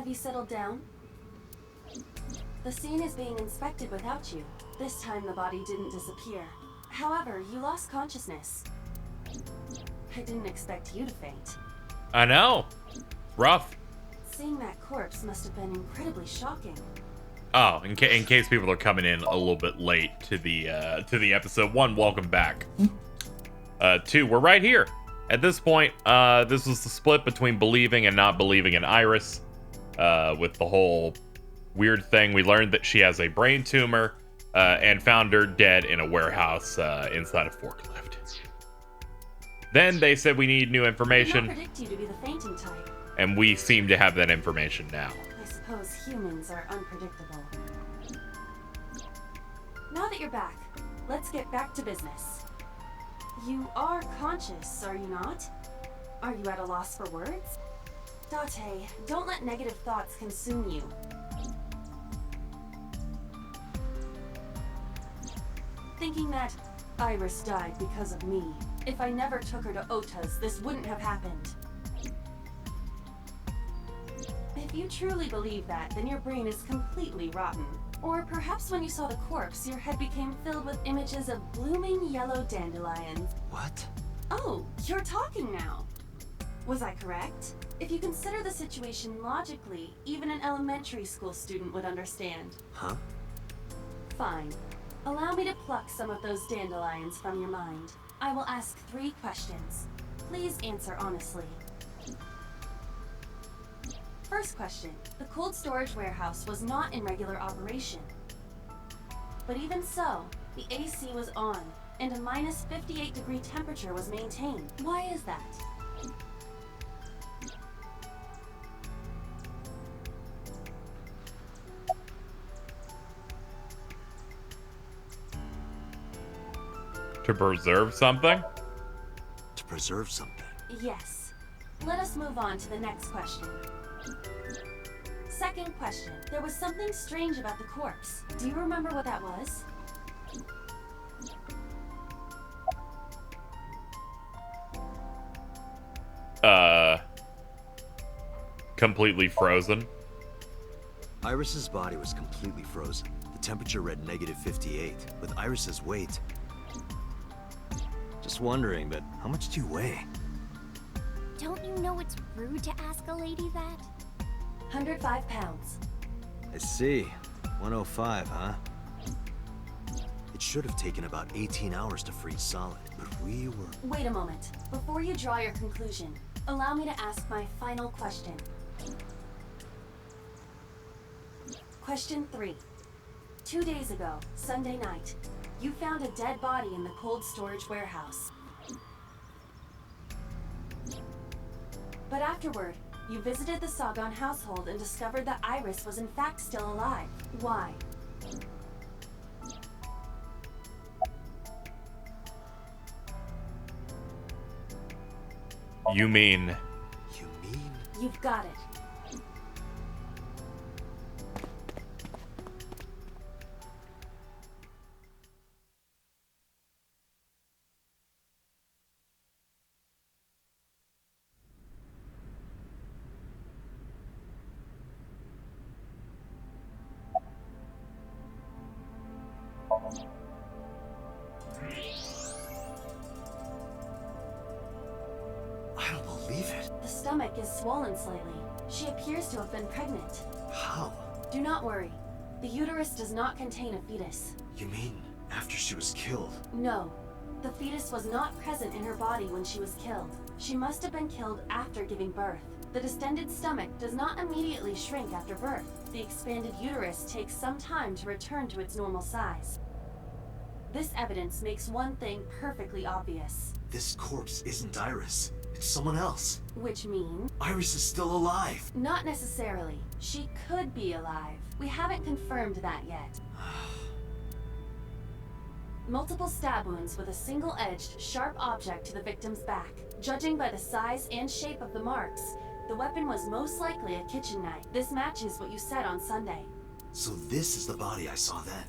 Have you settled down? The scene is being inspected without you. This time the body didn't disappear. However, you lost consciousness. I didn't expect you to faint. I know. Rough. Seeing that corpse must have been incredibly shocking. Oh, in case people are coming in a little bit late to the episode, 1, welcome back. 2, we're right here. At this point, this was the split between believing and not believing in Iris. With the whole weird thing, we learned that she has a brain tumor, and found her dead in a warehouse inside a forklift. Then they said we need new information. I did not predict you to be the fainting type. And we seem to have that information now. I suppose humans are unpredictable. Now that you're back, let's get back to business. You are conscious, are you not? Are you at a loss for words? Date, don't let negative thoughts consume you. Thinking that Iris died because of me. If I never took her to Ota's, this wouldn't have happened. If you truly believe that, then your brain is completely rotten. Or perhaps when you saw the corpse, your head became filled with images of blooming yellow dandelions. What? Oh, you're talking now. Was I correct? If you consider the situation logically, even an elementary school student would understand. Huh? Fine. Allow me to pluck some of those dandelions from your mind. I will ask 3 questions. Please answer honestly. First question. The cold storage warehouse was not in regular operation. But even so, the AC was on, and a minus 58-degree temperature was maintained. Why is that? To preserve something? To preserve something? Yes. Let us move on to the next question. Second question. There was something strange about the corpse. Do you remember what that was? Completely frozen. Iris's body was completely frozen. The temperature read negative 58. With Iris's weight... Just wondering, but how much do you weigh? Don't you know it's rude to ask a lady that? 105 pounds. I see. 105, huh? It should have taken about 18 hours to freeze solid, but we were... Wait a moment. Before you draw your conclusion, allow me to ask my final question. Question 3. 2 days ago, Sunday night, you found a dead body in the cold storage warehouse. But afterward, you visited the Sagan household and discovered that Iris was in fact still alive. Why? You mean... You mean? You've got it. I don't believe it. The stomach is swollen slightly. She appears to have been pregnant. How? Do not worry. The uterus does not contain a fetus. You mean after she was killed? No. The fetus was not present in her body when she was killed. She must have been killed after giving birth. The distended stomach does not immediately shrink after birth. The expanded uterus takes some time to return to its normal size. This evidence makes one thing perfectly obvious. This corpse isn't Iris. It's someone else. Which means? Iris is still alive. Not necessarily. She could be alive. We haven't confirmed that yet. Multiple stab wounds with a single-edged, sharp object to the victim's back. Judging by the size and shape of the marks, the weapon was most likely a kitchen knife. This matches what you said on Sunday. So this is the body I saw then.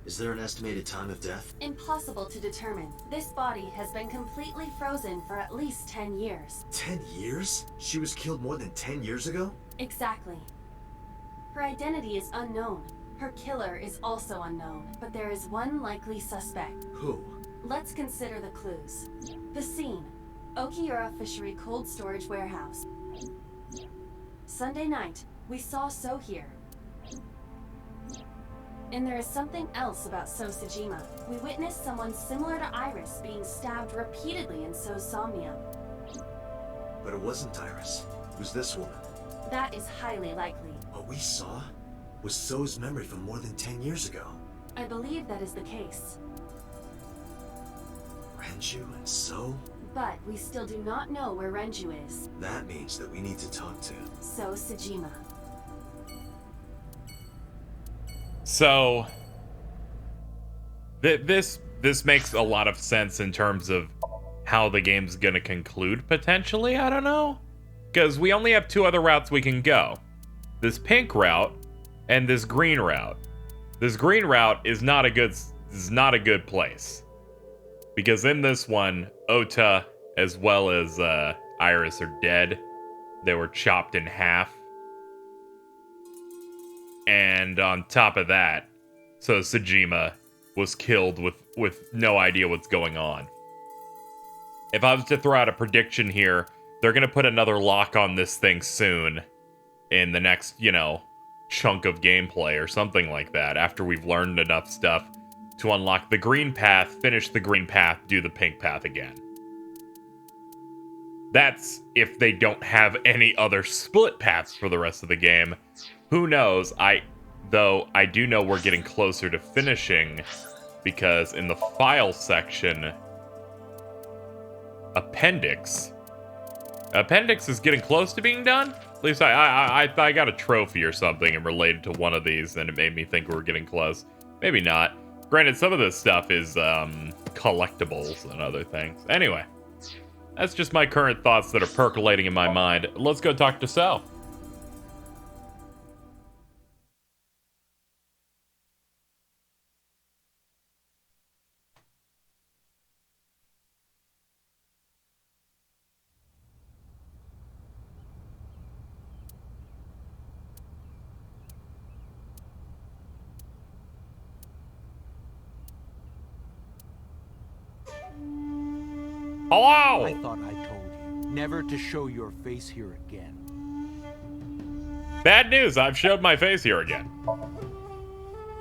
Is there an estimated time of death? Impossible to determine. This body has been completely frozen for at least 10 years. 10 years? She was killed more than 10 years ago? Exactly. Her identity is unknown. Her killer is also unknown, but there is one likely suspect. Who? Let's consider the clues. The scene: Okiura Fishery Cold Storage Warehouse. Sunday night, we saw So here. And there is something else about So Sejima. We witnessed someone similar to Iris being stabbed repeatedly in So's Somnium. But it wasn't Iris. It was this woman. That is highly likely. What we saw was So's memory from more than 10 years ago. I believe that is the case. Renju and So? But we still do not know where Renju is. That means that we need to talk to So Sejima. So this makes a lot of sense in terms of how the game's gonna conclude potentially. I don't know, because we only have 2 other routes we can go: this pink route and this green route. This green route is not a good place, because in this one, Ota as well as Iris are dead. They were chopped in half. And on top of that, So Sejima was killed with no idea what's going on. If I was to throw out a prediction here, they're going to put another lock on this thing soon in the next, chunk of gameplay or something like that, after we've learned enough stuff to unlock the green path, finish the green path, do the pink path again. That's if they don't have any other split paths for the rest of the game. Who knows? Though I do know we're getting closer to finishing, because in the file section, Appendix is getting close to being done. At least I got a trophy or something and related to one of these, and it made me think we were getting close. Maybe not. Granted, some of this stuff is collectibles and other things. Anyway, that's just my current thoughts that are percolating in my mind. Let's go talk to So. Hello! I thought I told you never to show your face here again. Bad news, I've showed my face here again.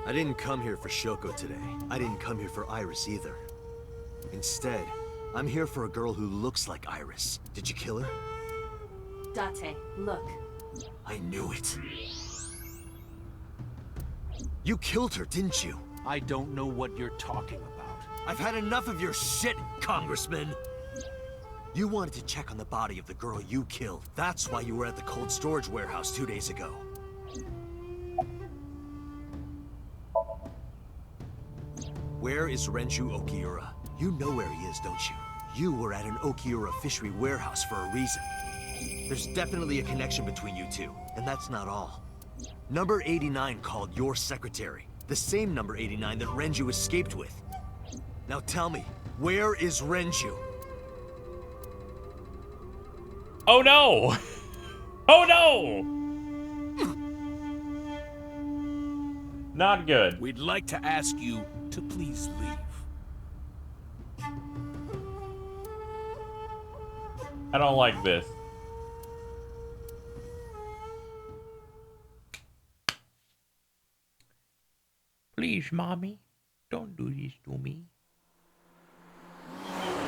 I didn't come here for Shoko today. I didn't come here for Iris either. Instead, I'm here for a girl who looks like Iris. Did you kill her? Date, look. I knew it. You killed her, didn't you? I don't know what you're talking about. I've had enough of your shit, Congressman! You wanted to check on the body of the girl you killed. That's why you were at the cold storage warehouse 2 days ago. Where is Renju Okiura? You know where he is, don't you? You were at an Okiura fishery warehouse for a reason. There's definitely a connection between you two, and that's not all. Number 89 called your secretary. The same number 89 that Renju escaped with. Now tell me, where is Renju? Oh no! Oh no! Not good. We'd like to ask you to please leave. I don't like this. Please, mommy, don't do this to me.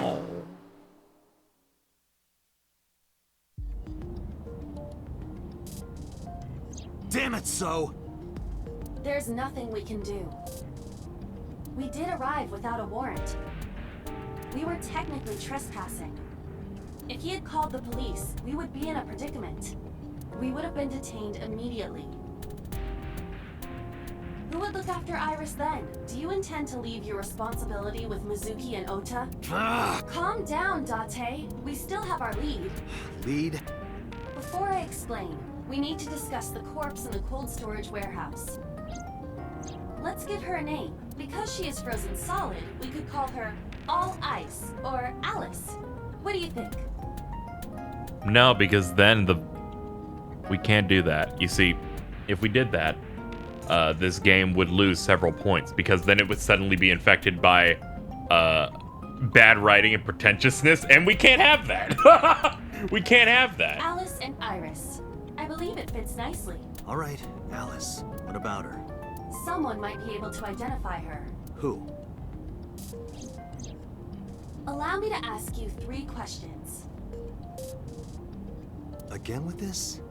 Oh. Damn it, So! There's nothing we can do. We did arrive without a warrant. We were technically trespassing. If he had called the police, we would be in a predicament. We would have been detained immediately. Who would look after Iris then? Do you intend to leave your responsibility with Mizuki and Ota? Calm down, Date. We still have our lead. Lead? Before I explain, we need to discuss the corpse in the cold storage warehouse. Let's give her a name. Because she is frozen solid, we could call her All Ice or Alice. What do you think? No, because then we can't do that. You see, if we did that, this game would lose several points because then it would suddenly be infected by bad writing and pretentiousness, and we can't have that. We can't have that. Alice and Iris. I believe it fits nicely. All right, Alice. What about her? Someone might be able to identify her. Who? Allow me to ask you 3 questions. Again with this?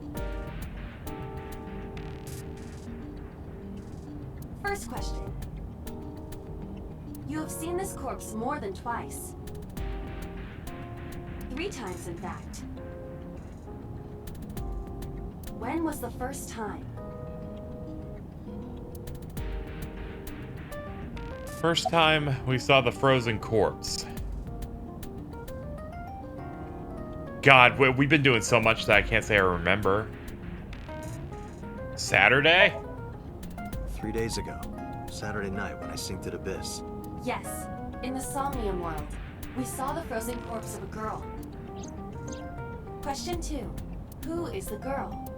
First question. You have seen this corpse more than twice. 3 times, in fact. When was the first time? First time we saw the frozen corpse. God, we've been doing so much that I can't say I remember. Saturday? 3 days ago. Saturday night when I synced at Abyss. Yes, in the Somnium world. We saw the frozen corpse of a girl. Question 2. Who is the girl?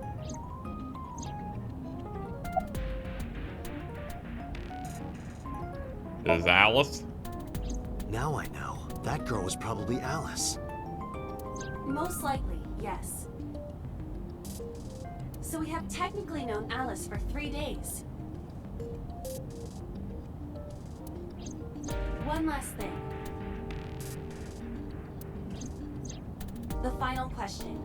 Is Alice? Now I know. That girl was probably Alice. Most likely, yes. So we have technically known Alice for 3 days. One last thing. The final question.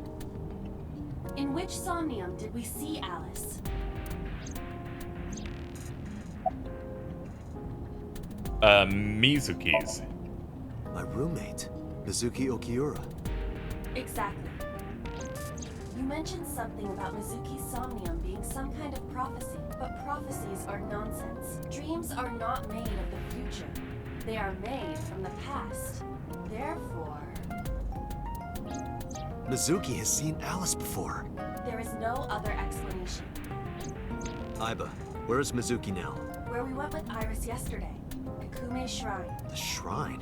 In which Somnium did we see Alice? Mizuki's. My roommate, Mizuki Okiura. Exactly. You mentioned something about Mizuki's Somnium being some kind of prophecy, but prophecies are nonsense. Dreams are not made of the future. They are made from the past. Therefore, Mizuki has seen Alice before. there is no other explanation. Aiba, where is Mizuki now? Where we went with Iris yesterday, Akume Shrine. The shrine?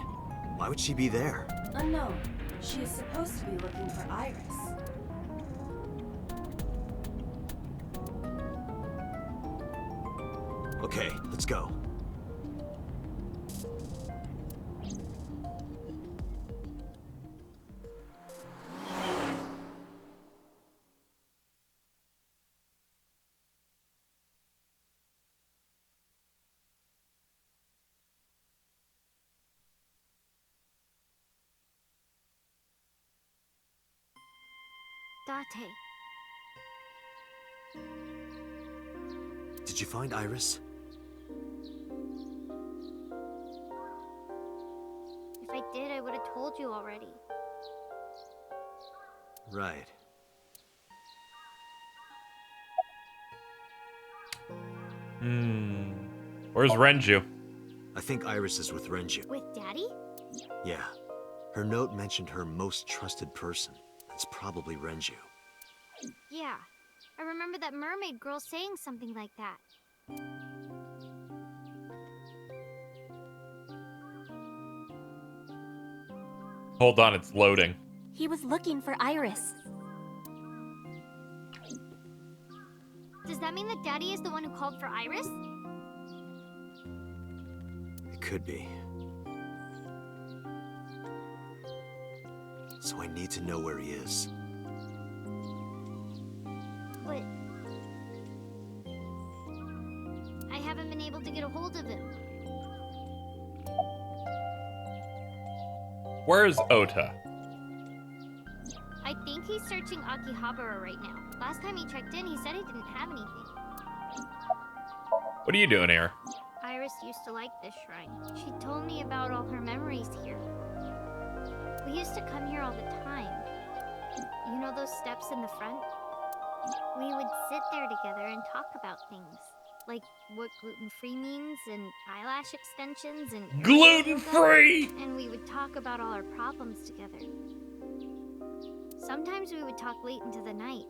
Why would she be there? Unknown. She is supposed to be looking for Iris. Okay, let's go. Date. Did you find Iris? If I did, I would have told you already. Right. Where's Renju? I think Iris is with Renju. With Daddy? Yeah. Her note mentioned her most trusted person. That's probably Renju. Yeah. I remember that mermaid girl saying something like that. Hold on, it's loading. He was looking for Iris. Does that mean that Daddy is the one who called for Iris? It could be. So I need to know where he is. But I haven't been able to get a hold of him. Where's Ota? I think he's searching Akihabara right now. Last time he checked in, he said he didn't have anything. What are you doing here? Iris used to like this shrine. She told me about all her memories here. We used to come here all the time. You know those steps in the front? We would sit there together and talk about things. Like what gluten-free means, and eyelash extensions, and hair Gluten-free! yoga, and we would talk about all our problems together. Sometimes we would talk late into the night.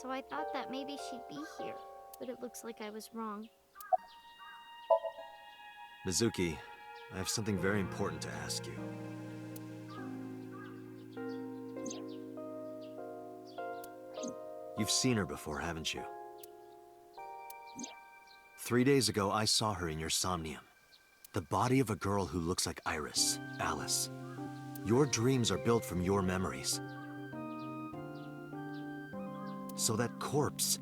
So I thought that maybe she'd be here, but it looks like I was wrong. Mizuki, I have something very important to ask you. You've seen her before, haven't you? 3 days ago, I saw her in your Somnium. The body of a girl who looks like Iris, Alice. Your dreams are built from your memories. So that corpse...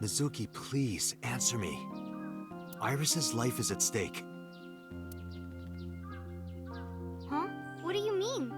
Mizuki, please, answer me. Iris's life is at stake. Huh? What do you mean?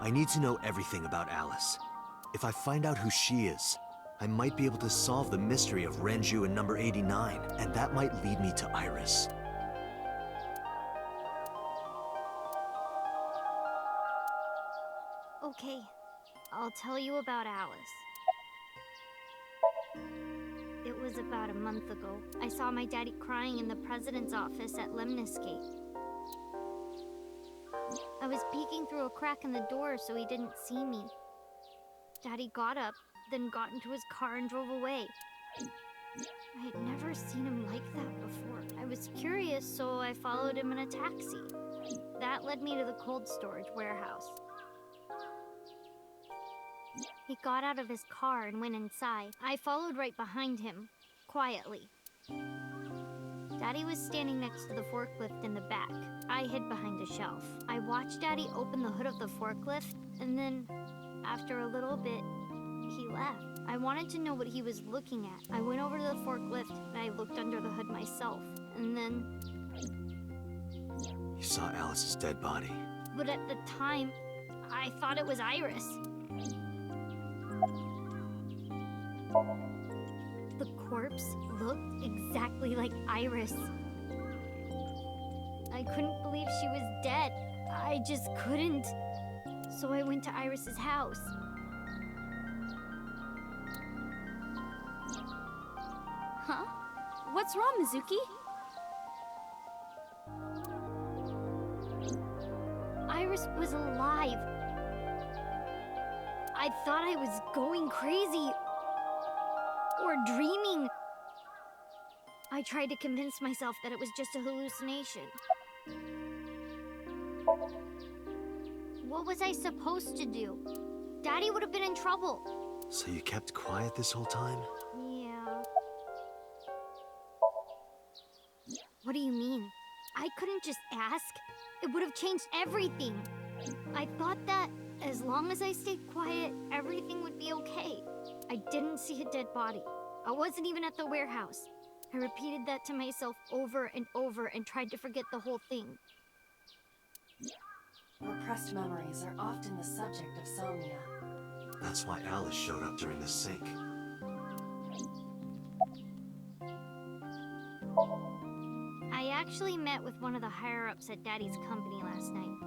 I need to know everything about Alice. If I find out who she is, I might be able to solve the mystery of Renju and number 89, and that might lead me to Iris. Okay, I'll tell you about Alice. It was about a month ago. I saw my daddy crying in the president's office at Lemniscate. I was peeking through a crack in the door so he didn't see me. Daddy got up, then got into his car and drove away. I had never seen him like that before. I was curious, so I followed him in a taxi. That led me to the cold storage warehouse. He got out of his car and went inside. I followed right behind him, quietly. Daddy was standing next to the forklift in the back. I hid behind a shelf. I watched Daddy open the hood of the forklift, and then, after a little bit, he left. I wanted to know what he was looking at. I went over to the forklift, and I looked under the hood myself, and then... You saw Alice's dead body. But at the time, I thought it was Iris. The corpse looked exactly like Iris. I couldn't believe she was dead. I just couldn't. So I went to Iris's house. Huh? What's wrong, Mizuki? Iris was alive. I thought I was going crazy. Or dreaming. I tried to convince myself that it was just a hallucination. What was I supposed to do? Daddy would have been in trouble. So you kept quiet this whole time? Yeah. What do you mean? I couldn't just ask. It would have changed everything. I thought that as long as I stayed quiet, everything would be okay. I didn't see a dead body. I wasn't even at the warehouse. I repeated that to myself over and over and tried to forget the whole thing. Repressed memories are often the subject of somnia. That's why Alice showed up during the sync. I actually met with one of the higher-ups at Daddy's company last night.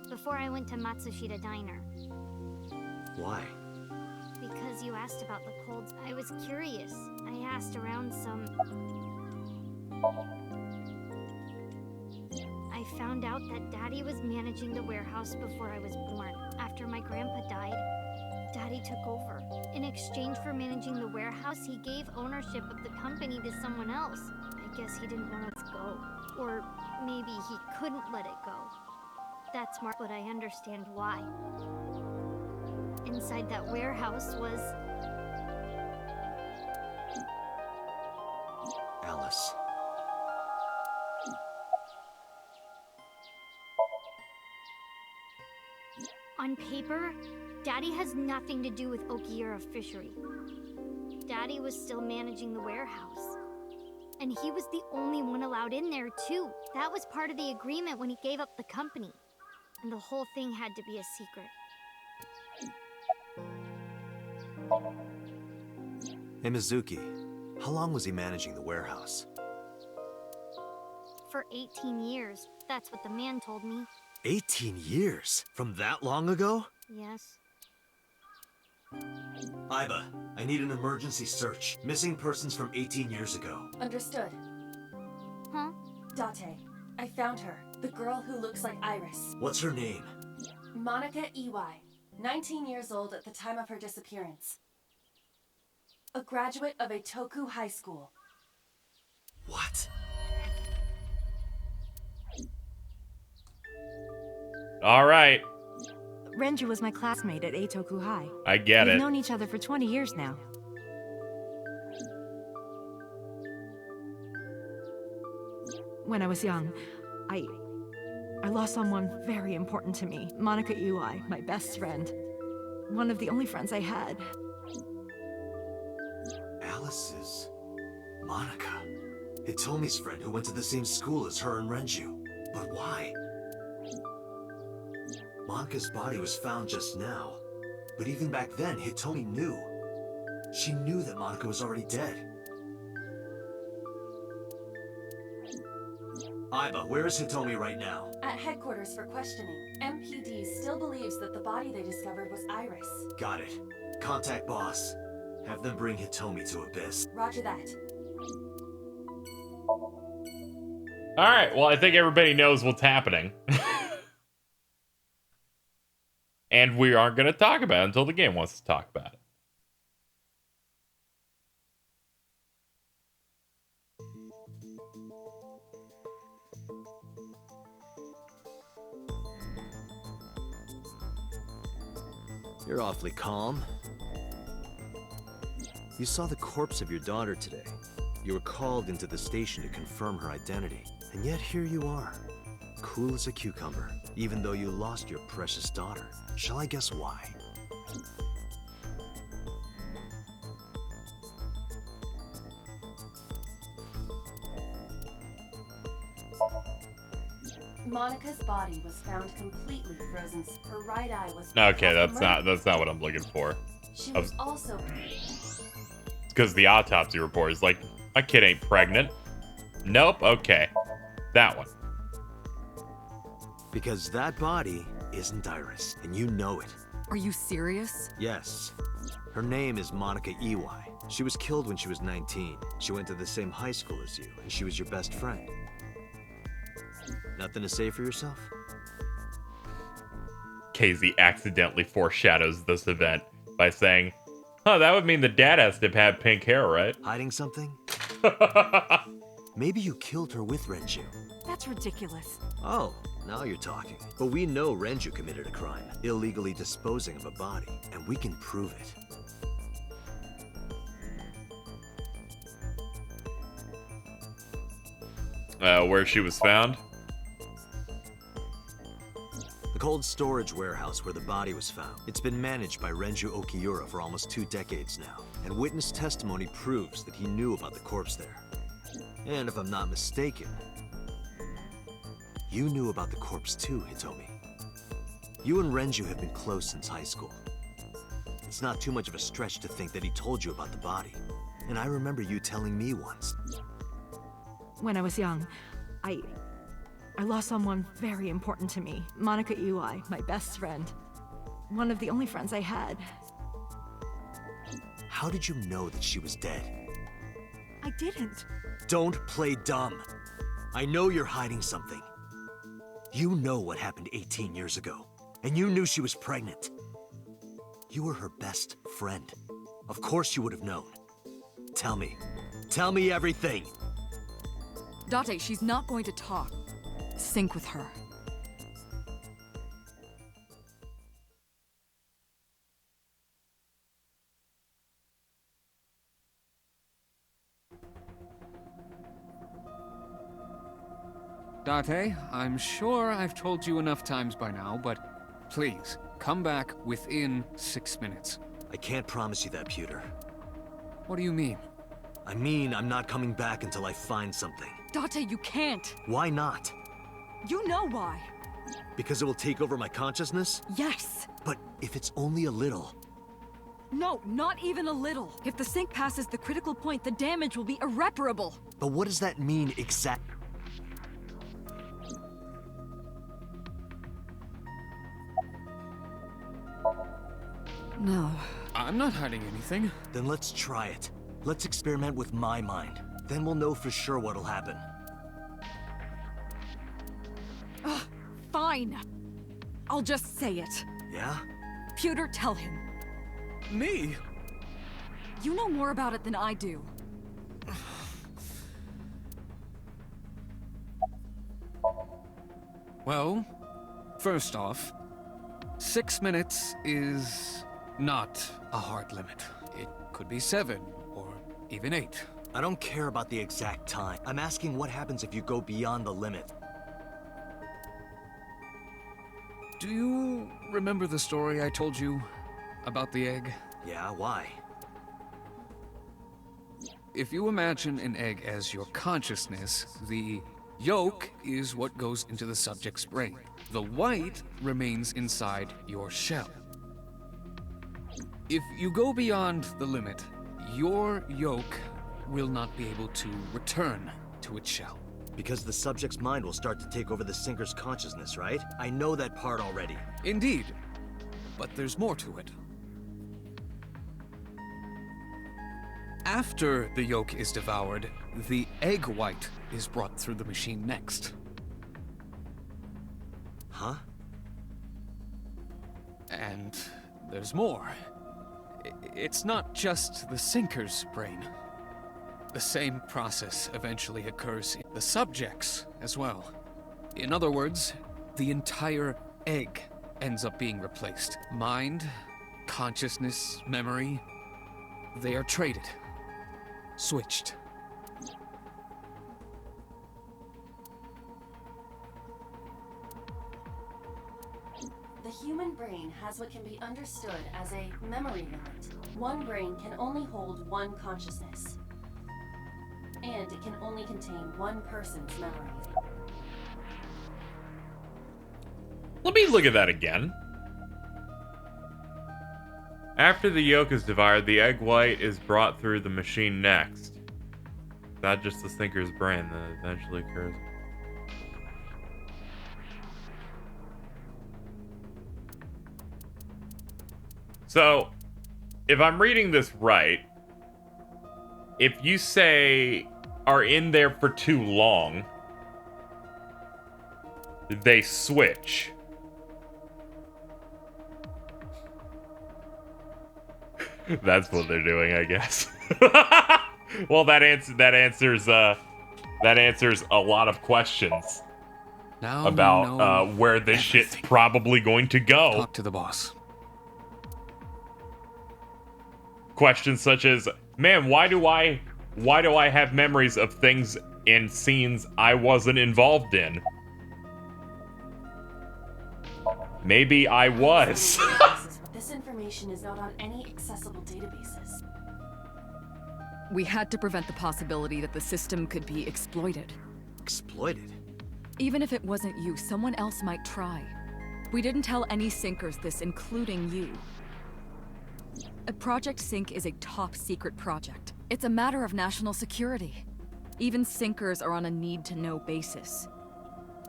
Before I went to Matsushita Diner. Why? Because you asked about the colds, I was curious. I asked around some. I found out that Daddy was managing the warehouse before I was born. After my grandpa died, Daddy took over. In exchange for managing the warehouse, he gave ownership of the company to someone else. I guess he didn't want us to go. Or maybe he couldn't let it go. That's smart, but I understand why. Inside that warehouse was... Alice. On paper, Daddy has nothing to do with Okiura Fishery. Daddy was still managing the warehouse. And he was the only one allowed in there, too. That was part of the agreement when he gave up the company. And the whole thing had to be a secret. Hey, Mizuki. How long was he managing the warehouse? For 18 years. That's what the man told me. 18 years? From that long ago? Yes. Iba, I need an emergency search. Missing persons from 18 years ago. Understood. Huh? Date, I found her. The girl who looks like Iris. What's her name? Monica EY. 19 years old at the time of her disappearance. A graduate of Etoku High School. What? All right. Renju was my classmate at Eitoku High. I get We've it. known each other for 20 years now. When I was young, I lost someone very important to me. Monica Iwai, my best friend. One of the only friends I had. Alice is... Monica. Hitomi's friend who went to the same school as her and Renju. But why? Monica's body was found just now. But even back then, Hitomi knew. She knew that Monica was already dead. Iba, where is Hitomi right now? At headquarters for questioning. MPD still believes that the body they discovered was Iris. Got it. Contact boss. Have them bring Hitomi to Abyss. Roger that. All right. Well, I think everybody knows what's happening. And we aren't going to talk about it until the game wants to talk about it. You're awfully calm. You saw the corpse of your daughter today. You were called into the station to confirm her identity. And yet here you are, cool as a cucumber, even though you lost your precious daughter. Shall I guess why? Monica's body was found completely frozen. Her right eye was... Okay, that's not what I'm looking for. She was also... It's because the autopsy report is like, my kid ain't pregnant. Nope. Okay, that one. Because that body isn't Iris, and you know it. Are you serious? Yes. Her name is Monica Iwai. She was killed when she was 19. She went to the same high school as you, and she was your best friend. Nothing to say for yourself? KZ accidentally foreshadows this event by saying, "Oh, that would mean the dad has to have pink hair, right?" Hiding something? Maybe you killed her with Renju. That's ridiculous. Oh, now you're talking. But we know Renju committed a crime, illegally disposing of a body, and we can prove it. Where she was found? The cold storage warehouse where the body was found. It's been managed by Renju Okiura for almost 2 decades now, and witness testimony proves that he knew about the corpse there. And if I'm not mistaken, you knew about the corpse too, Hitomi. You and Renju have been close since high school. It's not too much of a stretch to think that he told you about the body. And I remember you telling me once. When I was young, I lost someone very important to me. Monica Iwai, my best friend. One of the only friends I had. How did you know that she was dead? I didn't. Don't play dumb. I know you're hiding something. You know what happened 18 years ago, and you knew she was pregnant. You were her best friend. Of course you would have known. Tell me. Tell me everything. Date, she's not going to talk. Sync with her. Date, I'm sure I've told you enough times by now, but please, come back within 6 minutes. I can't promise you that, Pewter. What do you mean? I mean, I'm not coming back until I find something. Date, you can't. Why not? You know why. Because it will take over my consciousness? Yes. But if it's only a little... No, not even a little. If the sync passes the critical point, the damage will be irreparable. But what does that mean exactly? No. I'm not hiding anything. Then let's try it. Let's experiment with my mind. Then we'll know for sure what'll happen. Fine. I'll just say it. Yeah? Pewter, tell him. Me? You know more about it than I do. Well, first off, 6 minutes is not a hard limit. It could be 7, or even 8. I don't care about the exact time. I'm asking what happens if you go beyond the limit. Do you remember the story I told you about the egg? Yeah, why? If you imagine an egg as your consciousness, the yolk is what goes into the subject's brain. The white remains inside your shell. If you go beyond the limit, your yolk will not be able to return to its shell. Because the subject's mind will start to take over the sinker's consciousness, right? I know that part already. Indeed, but there's more to it. After the yolk is devoured, the egg white is brought through the machine next. Huh? And there's more. It's not just the sinker's brain. The same process eventually occurs in the subject's as well. In other words, the entire egg ends up being replaced. Mind, consciousness, memory, they are traded. Switched. The human brain has what can be understood as a memory limit. One brain can only hold one consciousness. And it can only contain one person's memory. Let me look at that again. After the yolk is devoured, the egg white is brought through the machine next. Not just the sinker's brain that eventually occurs. So, if I'm reading this right, if you say are in there for too long, they switch. That's what they're doing, I guess. Well, that answers a lot of questions Now about where this shit's probably going to go. Talk to the boss. Questions such as, man, why do I have memories of things in scenes I wasn't involved in? Maybe I was. This information is not on any accessible databases. We had to prevent the possibility that the system could be exploited. Exploited? Even if it wasn't you, someone else might try. We didn't tell any sinkers this, including you. Project Sync is a top-secret project. It's a matter of national security. Even sinkers are on a need-to-know basis.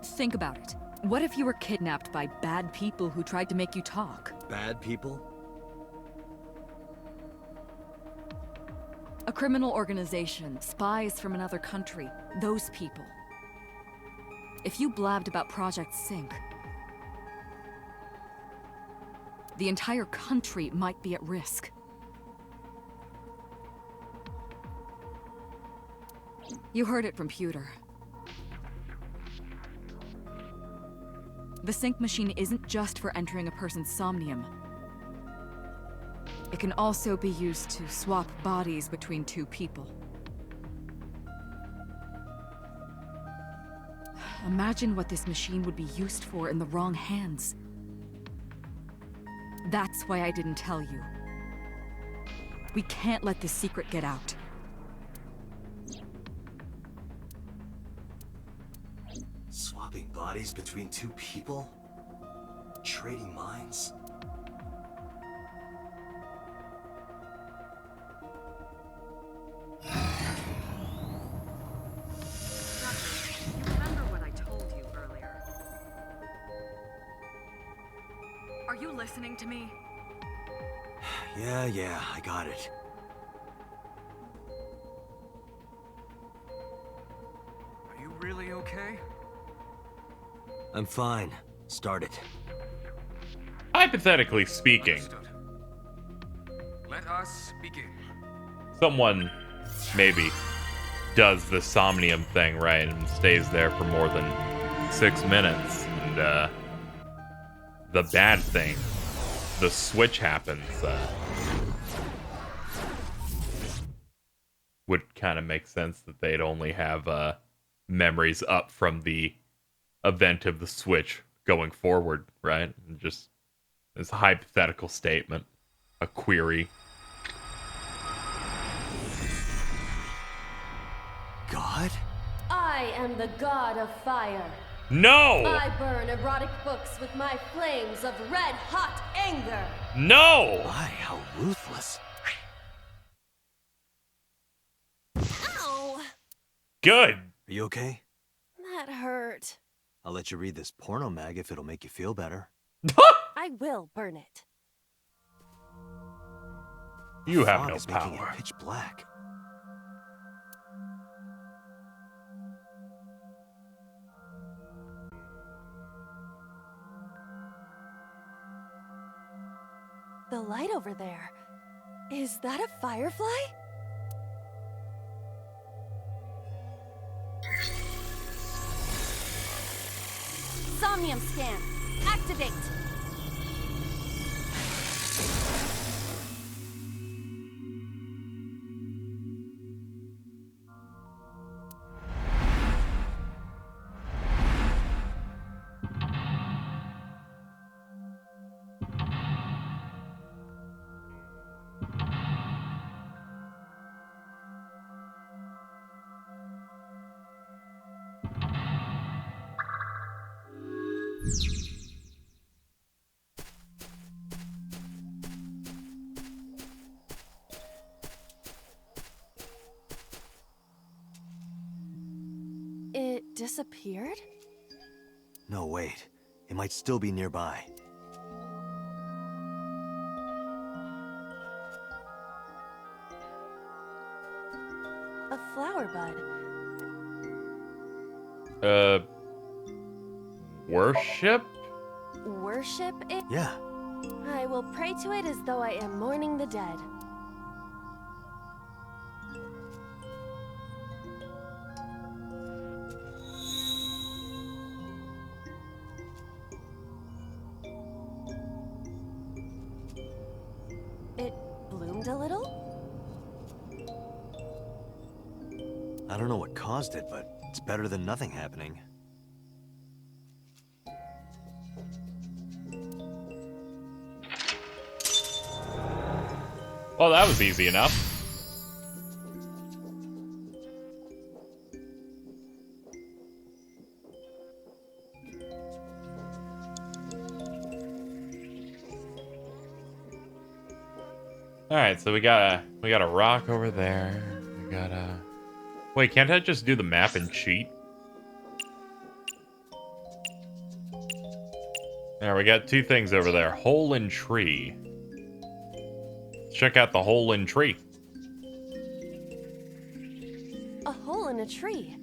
Think about it. What if you were kidnapped by bad people who tried to make you talk? Bad people? A criminal organization, spies from another country, those people. If you blabbed about Project Sync, the entire country might be at risk. You heard it from Pewter. The sync machine isn't just for entering a person's somnium. It can also be used to swap bodies between two people. Imagine what this machine would be used for in the wrong hands. That's why I didn't tell you. We can't let this secret get out. Swapping bodies between two people? Trading minds? Remember what I told you earlier? Are you listening to me? Yeah, I got it. Are you really okay? I'm fine. Start it. Hypothetically speaking, Understood. Let us begin. someone maybe does the Somnium thing, right, and stays there for more than 6 minutes, and the bad thing, the switch happens, would kind of make sense that they'd only have memories up from the event of the switch going forward, right? And just as a hypothetical statement, a query. God? I am the god of fire. No! I burn erotic books with my flames of red-hot anger. No! Why? How ruthless. Ow! Good. Are you okay? That hurt. I'll let you read this porno mag if it'll make you feel better. I will burn it. You have Fog no is making power. it pitch black. The light over there. Is that a firefly? Somnium scan. Activate. It disappeared? No, wait. It might still be nearby. A flower bud. Worship? Worship it? Yeah. I will pray to it as though I am mourning the dead. It bloomed a little? I don't know what caused it, but it's better than nothing happening. Well, that was easy enough. Alright, so we got a rock over there. We got a... Wait, can't I just do the map and cheat? There, we got 2 things over there. Hole in tree. Check out the hole in tree. A hole in a tree.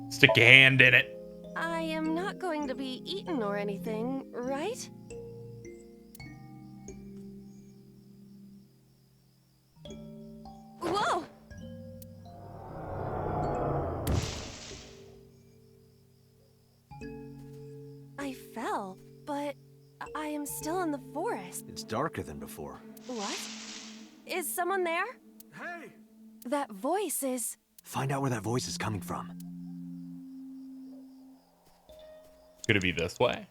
Stick your hand in it. I am not going to be eaten or anything, right? Whoa! I fell, but I am still in the forest. It's darker than before. What? Is someone there? Hey! That voice is... Find out where that voice is coming from. Could it be this way?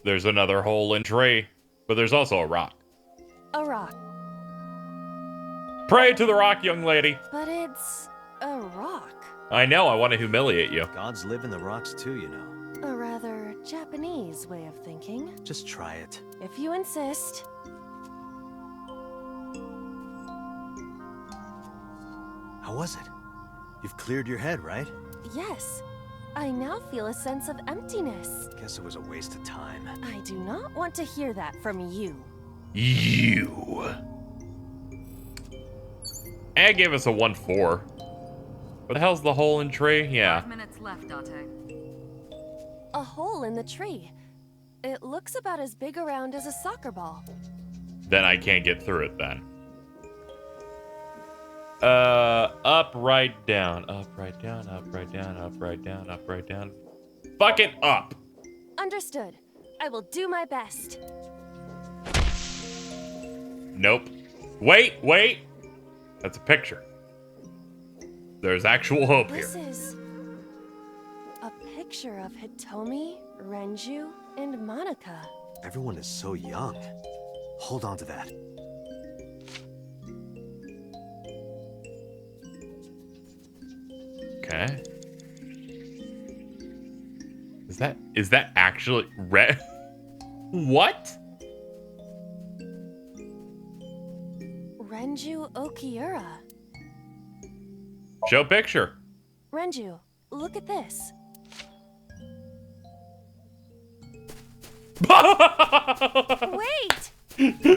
There's another hole in tree, but there's also a rock. a rock. Pray to the rock, young lady. But it's a rock. I know, I want to humiliate you. Gods live in the rocks too, you know. A rather Japanese way of thinking. Just try it. If you insist. How was it? You've cleared your head, right? Yes. I now feel a sense of emptiness. Guess it was a waste of time. I do not want to hear that from you. You. And gave us a 1-4. What the hell's the hole in tree? Yeah. 5 minutes left, Date. A hole in the tree. It looks about as big around as a soccer ball. Then I can't get through it then. Up, right, down. Up, right, down, up, right, down, up, right, down, up, right, down. Fuck it up. Understood. I will do my best. Nope. Wait. That's a picture. There's actual hope here. This is a picture of Hitomi, Renju, and Monika. Everyone is so young. Hold on to that. Okay. Is that actually red? What? Renju Okiura. Show picture. Renju, look at this. Wait!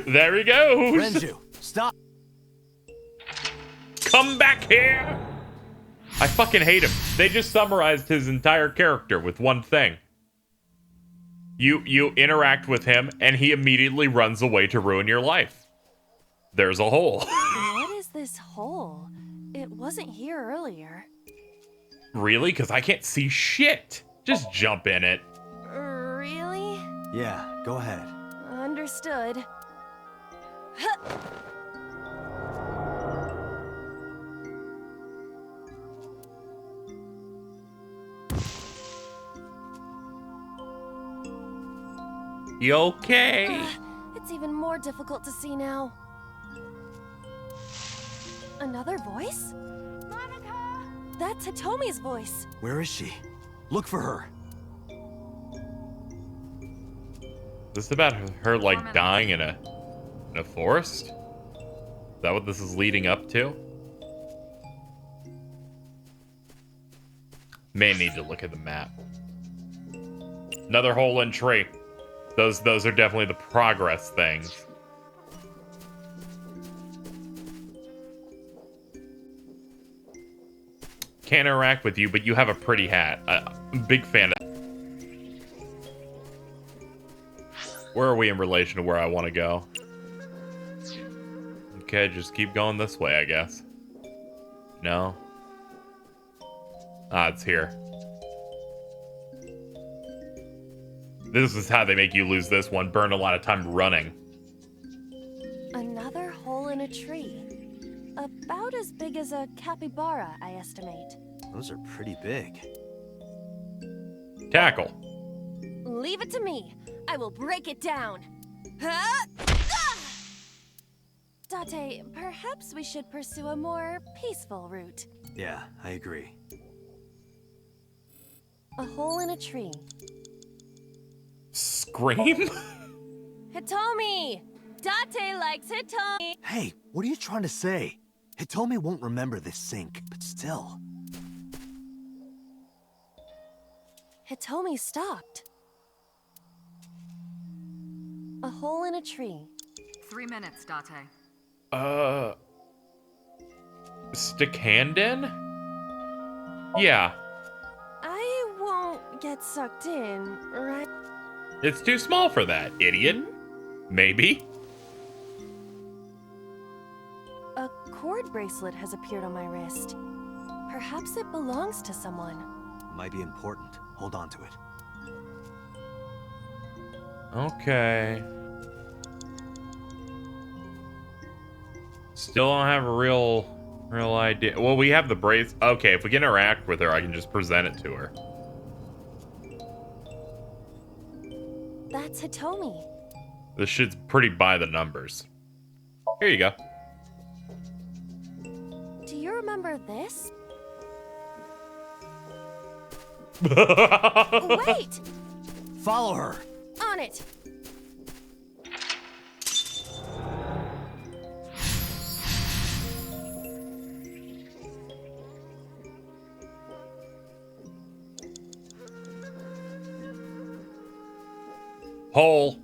There he goes. Renju, stop. Come back here. I fucking hate him. They just summarized his entire character with one thing. You interact with him, and he immediately runs away to ruin your life. There's a hole. What is this hole? It wasn't here earlier. Really? Because I can't see shit. Just jump in it. Really? Yeah, go ahead. Understood. You okay? It's even more difficult to see now. Another voice? Monika! That's Hitomi's voice. Where is she? Look for her. Is this about her like dying in a forest? Is that what this is leading up to? May need to look at the map. Another hole in tree. Those are definitely the progress things. Can't interact with you, but you have a pretty hat. I'm a big fan of. Where are we in relation to where I want to go? Okay, just keep going this way, I guess. No? Ah, it's here. This is how they make you lose this one. Burn a lot of time running. Another hole in a tree. About as big as a capybara, I estimate. Those are pretty big. Tackle. Leave it to me. I will break it down. Date, perhaps we should pursue a more peaceful route. Yeah, I agree. A hole in a tree. Scream? Hitomi! Date likes Hitomi! Hey, what are you trying to say? Hitomi won't remember this sink, but still. Hitomi stopped. A hole in a tree. 3 minutes, Date. Stickhandin? Yeah. I won't get sucked in, right? It's too small for that, idiot. Maybe. A cord bracelet has appeared on my wrist. Perhaps it belongs to someone. Might be important. Hold on to it. Okay. Still don't have a real idea. Well, we have the brace. Okay, if we can interact with her, I can just present it to her. That's Hitomi. This shit's pretty by the numbers. Here you go. Do you remember this? Wait! Follow her! On it! hole.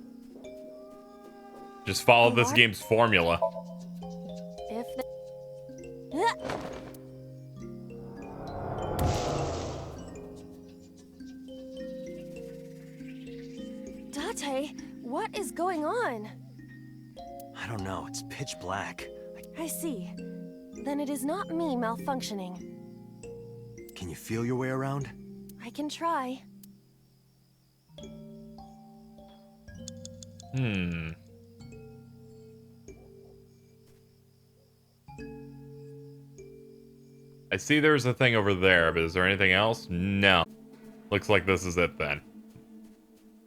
Just follow this What? game's formula. If the... Date, what is going on? I don't know, it's pitch black. I see. Then it is not me malfunctioning. Can you feel your way around? I can try. I see there's a thing over there, but is there anything else? No. Looks like this is it then.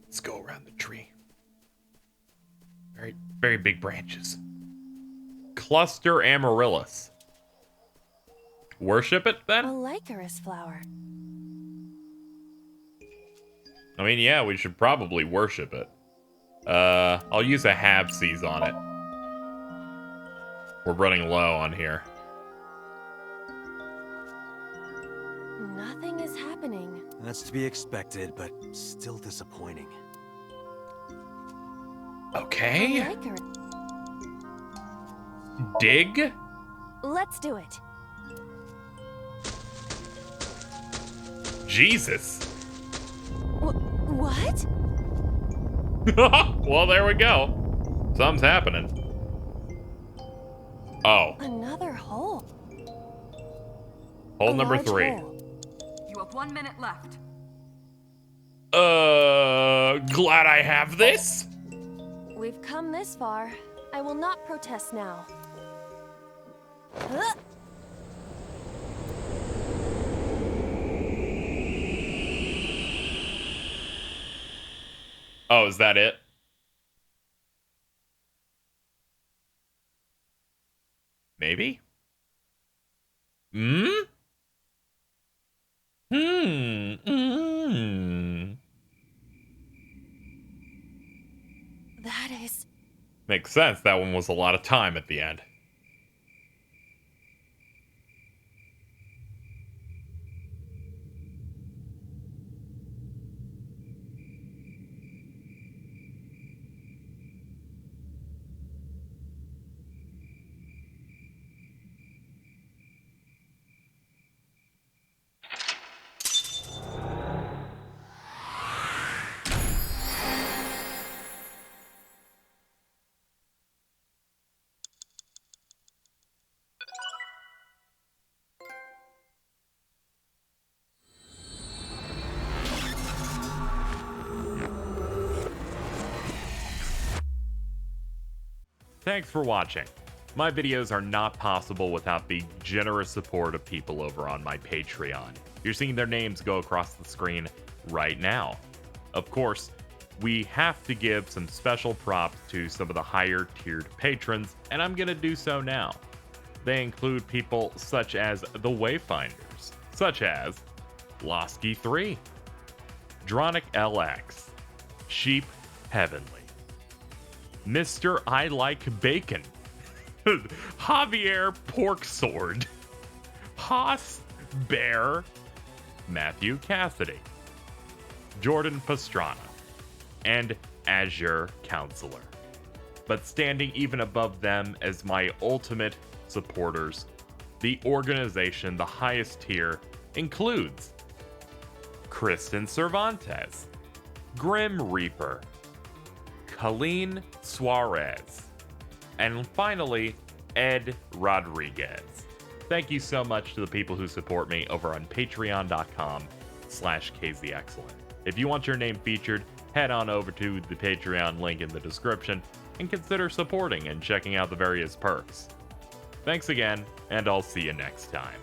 Let's go around the tree. Very, very big branches. Cluster amaryllis. Worship it A then? Lycaris flower. I mean, yeah, we should probably worship it. I'll use a Habseas on it. We're running low on here. Nothing is happening. That's to be expected, but still disappointing. Okay. A Lycaris. Dig? Let's do it. Jesus. What? Well, there we go. Something's happening. Oh. Another hole. Hole A number large 3. hole. You have 1 minute left. Glad I have this. We've come this far. I will not protest now. Oh, is that it? Maybe? Hmm? That is... Makes sense. That one was a lot of time at the end. Thanks for watching. My videos are not possible without the generous support of people over on my Patreon. You're seeing their names go across the screen right now. Of course, we have to give some special props to some of the higher tiered patrons, and I'm gonna do so now. They include people such as the Wayfinders, such as Losky3, Dronic LX, Sheep Heavenly, Mr. I Like Bacon, Javier Porksword, Haas Bear, Matthew Cassidy, Jordan Pastrana, and Azure Counselor. But standing even above them as my ultimate supporters, the organization, the highest tier, includes Kristen Cervantes, Grim Reaper, Colleen Suarez, and finally, Ed Rodriguez. Thank you so much to the people who support me over on patreon.com/KZXcellent. If you want your name featured, head on over to the Patreon link in the description and consider supporting and checking out the various perks. Thanks again, and I'll see you next time.